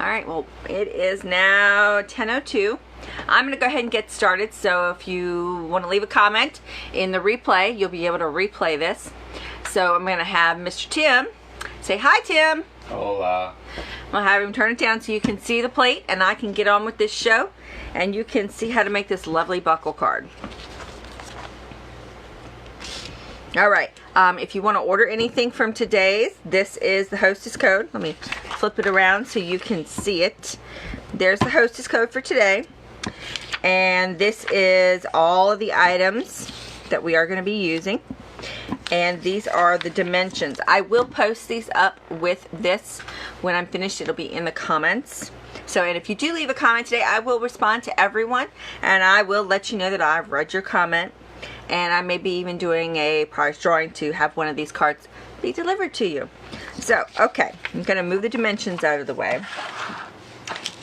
Alright, well it is now 10:02. I'm going to go ahead and get started, so if you want to leave a comment in the replay, you'll be able to replay this. So I'm going to have Mr. Tim say hi, Tim. Hola. I'll have him turn it down so you can see the plate and I can get on with this show and you can see how to make this lovely buckle card. Alright, if you want to order anything from today's, this is the hostess code. Let me flip it around so you can see it. There's the hostess code for today. And this is all of the items that we are going to be using. And these are the dimensions. I will post these up with this when I'm finished. It'll be in the comments. So, and if you do leave a comment today, I will respond to everyone. And I will let you know that I've read your comment. And I may be even doing a prize drawing to have one of these cards be delivered to you. So, okay, I'm going to move the dimensions out of the way.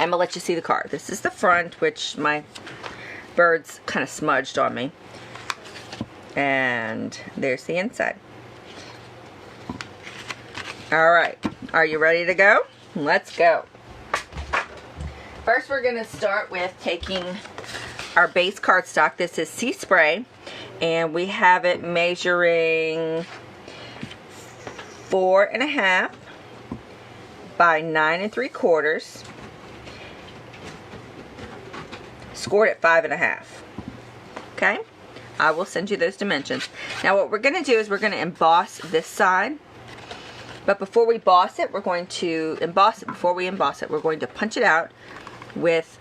I'm going to let you see the card. This is the front, which my birds kind of smudged on me. And there's the inside. Alright, are you ready to go? Let's go. First, we're going to start with taking our base cardstock. This is Sea Spray. And we have it measuring 4.5 by 9 3/4. Scored at 5.5. Okay? I will send you those dimensions. Now what we're going to do is we're going to emboss this side. But before we emboss it, we're going to emboss it. Before we emboss it, we're going to punch it out with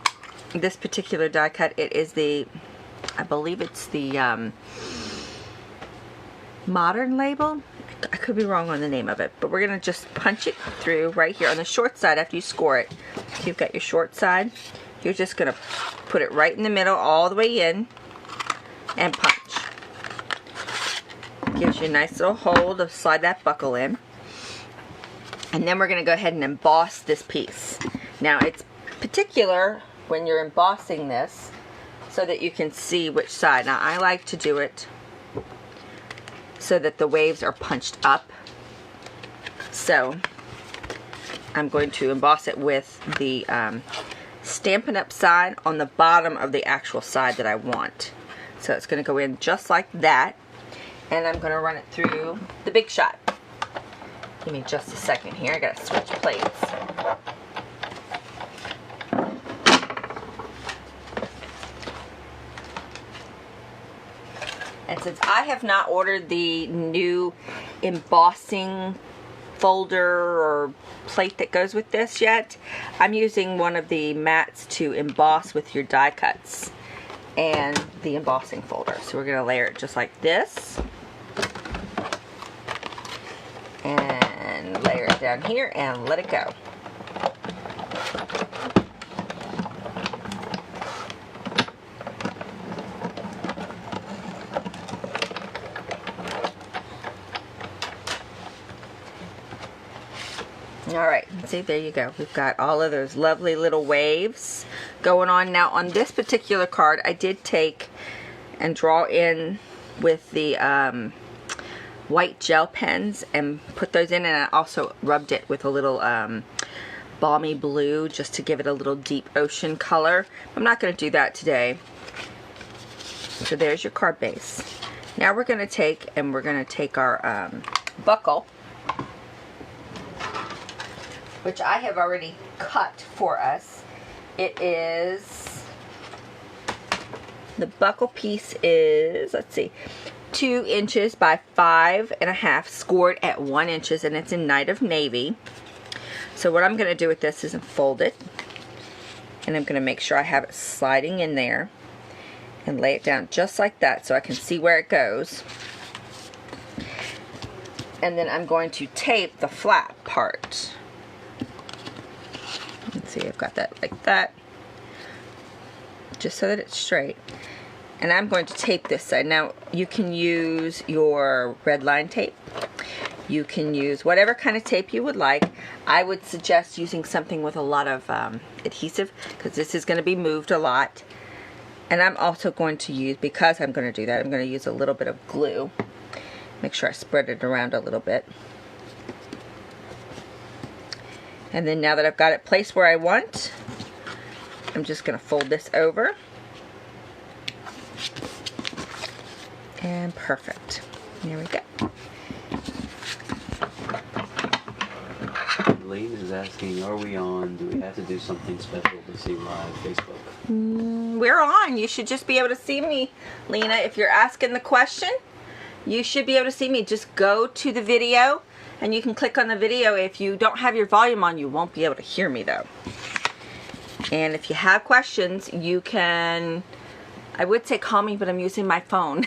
this particular die cut. It is the, I believe it's the Modern label. I could be wrong on the name of it, but we're going to just punch it through right here on the short side after you score it. So you've got your short side. You're just going to put it right in the middle all the way in and punch. Gives you a nice little hole to slide that buckle in. And then we're going to go ahead and emboss this piece. Now it's particular when you're embossing this so that you can see which side. Now I like to do it so that the waves are punched up. So I'm going to emboss it with the Stampin' Up side on the bottom of the actual side that I want. So it's going to go in just like that. And I'm going to run it through the Big Shot. Give me just a second here. I got to switch plates. And since I have not ordered the new embossing folder or plate that goes with this yet, I'm using one of the mats to emboss with your die cuts and the embossing folder. So we're going to layer it just like this. And layer it down here and let it go. Alright, see, there you go. We've got all of those lovely little waves going on. Now on this particular card, I did take and draw in with the white gel pens and put those in, and I also rubbed it with a little balmy blue just to give it a little deep ocean color. I'm not going to do that today. So there's your card base. Now we're going to take our buckle, which I have already cut for us. It is, the buckle piece is, let's see, 2 inches by 5.5, scored at 1 inch, and it's in Night of Navy. So what I'm going to do with this is fold it, and I'm going to make sure I have it sliding in there, and lay it down just like that so I can see where it goes. And then I'm going to tape the flat part. Let's see, I've got that like that, just so that it's straight. And I'm going to tape this side. Now you can use your red line tape. You can use whatever kind of tape you would like. I would suggest using something with a lot of adhesive, because this is going to be moved a lot. And I'm also going to use, because I'm going to do that, I'm going to use a little bit of glue. Make sure I spread it around a little bit. And then now that I've got it placed where I want, I'm just going to fold this over. And perfect. There we go. Lane is asking, are we on? Do we have to do something special to see live Facebook? We're on. You should just be able to see me, Lena. If you're asking the question, you should be able to see me. Just go to the video and you can click on the video. If you don't have your volume on, you won't be able to hear me though. And if you have questions, you can, I would say call me, but I'm using my phone.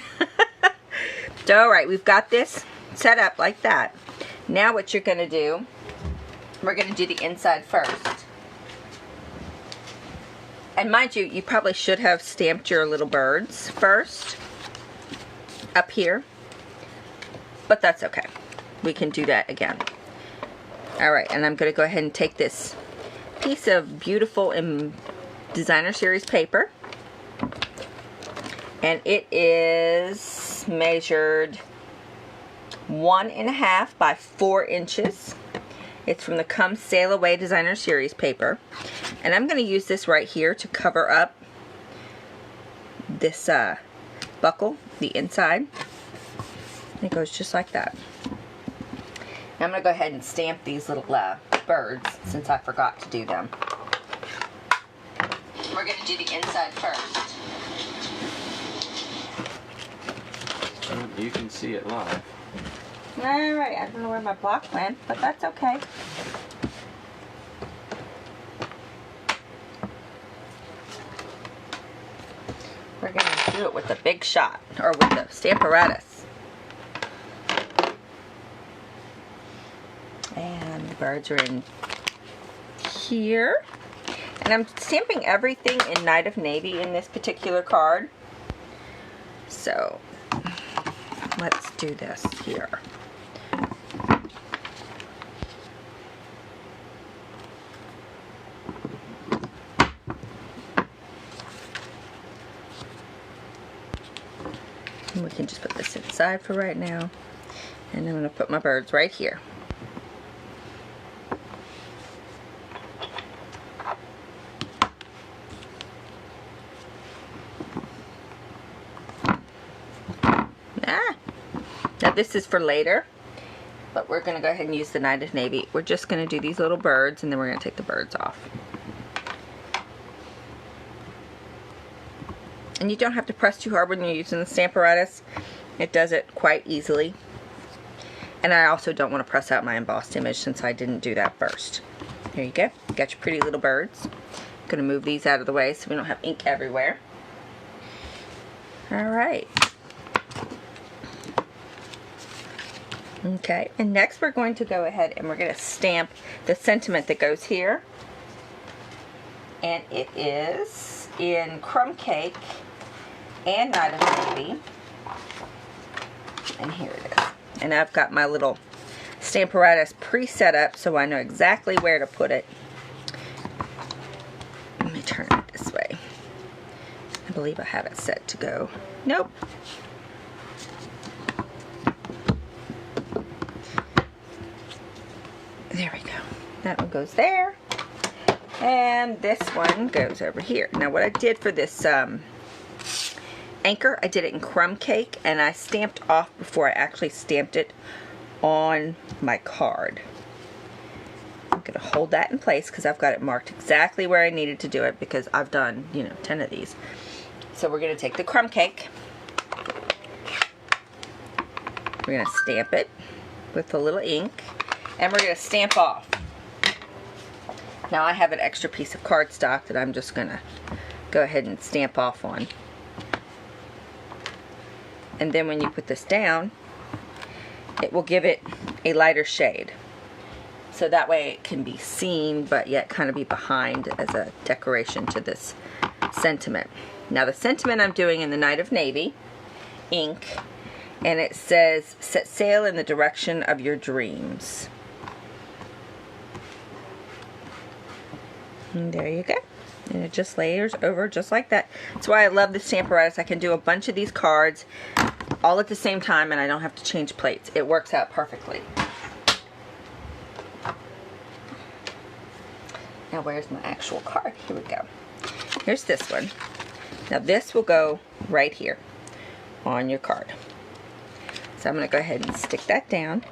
So, all right, we've got this set up like that. Now what you're going to do, we're going to do the inside first. And mind you, you probably should have stamped your little birds first up here. But that's okay. We can do that again. Alright, and I'm going to go ahead and take this piece of beautiful designer series paper. And it is measured 1.5 by 4 inches. It's from the Come Sail Away Designer Series paper. And I'm going to use this right here to cover up this buckle, the inside. It goes just like that. Now I'm going to go ahead and stamp these little birds since I forgot to do them. We're going to do the inside first. You can see it live. Alright, I don't know where my block went, but that's okay. We're going to do it with the big shot, or with the Stamparatus. And the birds are in here. And I'm stamping everything in Night of Navy in this particular card. So, let's do this here. And we can just put this inside for right now. And I'm going to put my birds right here. Now this is for later, but we're going to go ahead and use the Night of Navy. We're just going to do these little birds and then we're going to take the birds off. And you don't have to press too hard when you're using the Stamparatus. It does it quite easily. And I also don't want to press out my embossed image since I didn't do that first. There you go. You got your pretty little birds. I'm going to move these out of the way so we don't have ink everywhere. Alright. Okay, and next we're going to go ahead and we're going to stamp the sentiment that goes here. And it is in Crumb Cake and Night of Navy. And here it is. And I've got my little Stamparatus pre-set up so I know exactly where to put it. Let me turn it this way. I believe I have it set to go. Nope. There we go. That one goes there. And this one goes over here. Now what I did for this anchor, I did it in Crumb Cake and I stamped off before I actually stamped it on my card. I'm going to hold that in place because I've got it marked exactly where I needed to do it because I've done, 10 of these. So we're going to take the Crumb Cake. We're going to stamp it with a little ink. And we're going to stamp off. Now I have an extra piece of cardstock that I'm just going to go ahead and stamp off on. And then when you put this down, it will give it a lighter shade. So that way it can be seen but yet kind of be behind as a decoration to this sentiment. Now the sentiment I'm doing in the Night of Navy ink, and it says, "Set sail in the direction of your dreams." And there you go. And it just layers over just like that. That's why I love the Stamparatus. I can do a bunch of these cards all at the same time and I don't have to change plates. It works out perfectly. Now where's my actual card? Here we go. Here's this one. Now this will go right here on your card. So I'm going to go ahead and stick that down.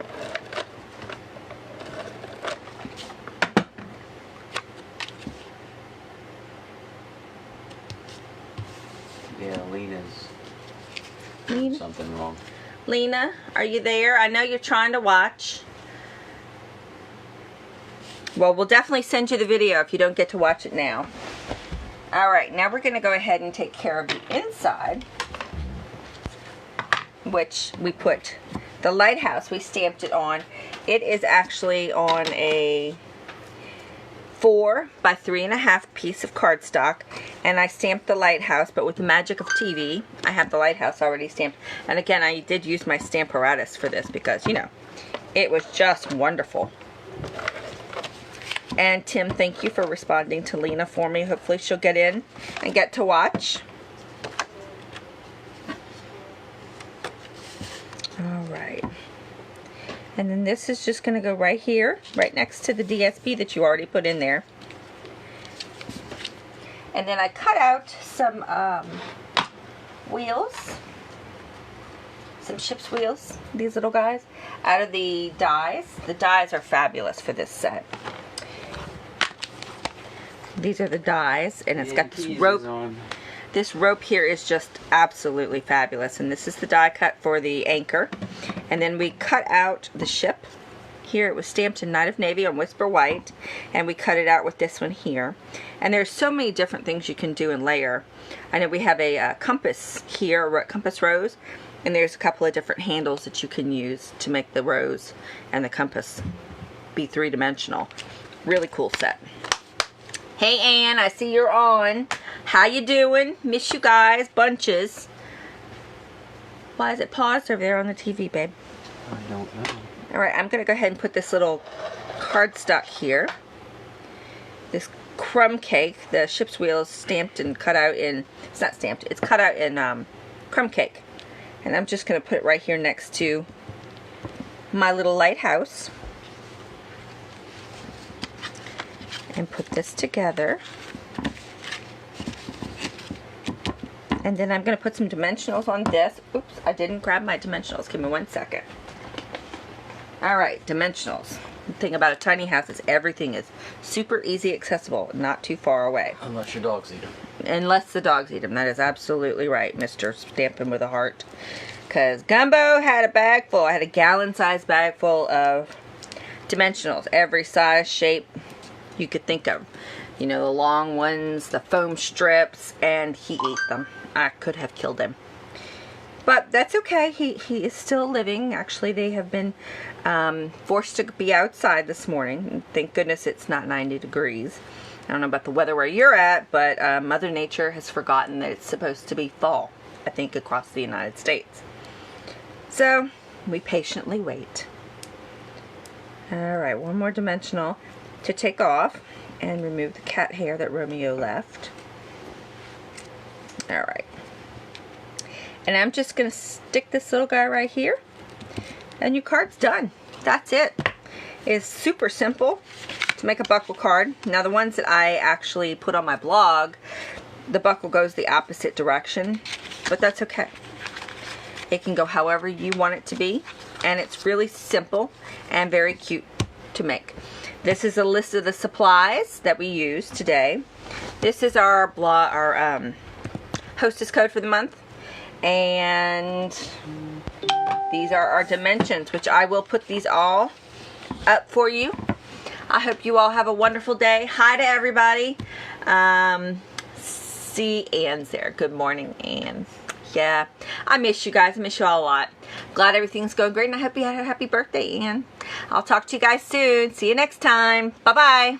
Yeah, Lena's something wrong. Lena, are you there? I know you're trying to watch. Well, we'll definitely send you the video if you don't get to watch it now. Alright, now we're going to go ahead and take care of the inside, which we put the lighthouse, we stamped it on. It is actually on a 4 by 3.5 piece of cardstock, and I stamped the lighthouse, but with the magic of TV, I have the lighthouse already stamped. And again, I did use my Stamparatus for this because, you know, it was just wonderful. And Tim, thank you for responding to Lena for me. Hopefully she'll get in and get to watch. Alright. And then this is just going to go right here, right next to the DSP that you already put in there. And then I cut out some wheels, some ship's wheels, these little guys, out of the dies. The dies are fabulous for this set. These are the dies, and it's got this rope. This rope here is just absolutely fabulous, and this is the die cut for the anchor. And then we cut out the ship. Here it was stamped in Night of Navy on Whisper White, and we cut it out with this one here. And there's so many different things you can do in layer. I know we have a compass here, a compass rose, and there's a couple of different handles that you can use to make the rose and the compass be three-dimensional. Really cool set. Hey Ann, I see you're on. How you doing? Miss you guys, bunches. Why is it paused over there on the TV, babe? I don't know. Alright, I'm going to go ahead and put this little cardstock here. This crumb cake, the ship's wheel is stamped and cut out in, it's not stamped, it's cut out in crumb cake. And I'm just going to put it right here next to my little lighthouse. And put this together. And then I'm going to put some dimensionals on this. Oops, I didn't grab my dimensionals. Give me 1 second. Alright, dimensionals. The thing about a tiny house is everything is super easy accessible, not too far away. Unless your dogs eat them. Unless the dogs eat them. That is absolutely right, Mr. Stampin' with a heart. Because Gumbo had a bag full. I had a gallon-sized bag full of dimensionals. Every size, shape you could think of. You know, the long ones, the foam strips, and he ate them. I could have killed him. But that's okay. He is still living. Actually, they have been forced to be outside this morning. Thank goodness it's not 90 degrees. I don't know about the weather where you're at, but Mother Nature has forgotten that it's supposed to be fall, I think, across the United States. So, we patiently wait. Alright, one more dimensional to take off and remove the cat hair that Romeo left. Alright. And I'm just going to stick this little guy right here. And your card's done. That's it. It's super simple to make a buckle card. Now the ones that I actually put on my blog, the buckle goes the opposite direction. But that's okay. It can go however you want it to be. And it's really simple and very cute to make. This is a list of the supplies that we use today. This is our hostess code for the month. And these are our dimensions, which I will put these all up for you. I hope you all have a wonderful day. Hi to everybody. See Ann's there. Good morning, Ann. Yeah, I miss you guys. I miss you all a lot. Glad everything's going great, and I hope you had a happy birthday, Ann. I'll talk to you guys soon. See you next time. Bye-bye.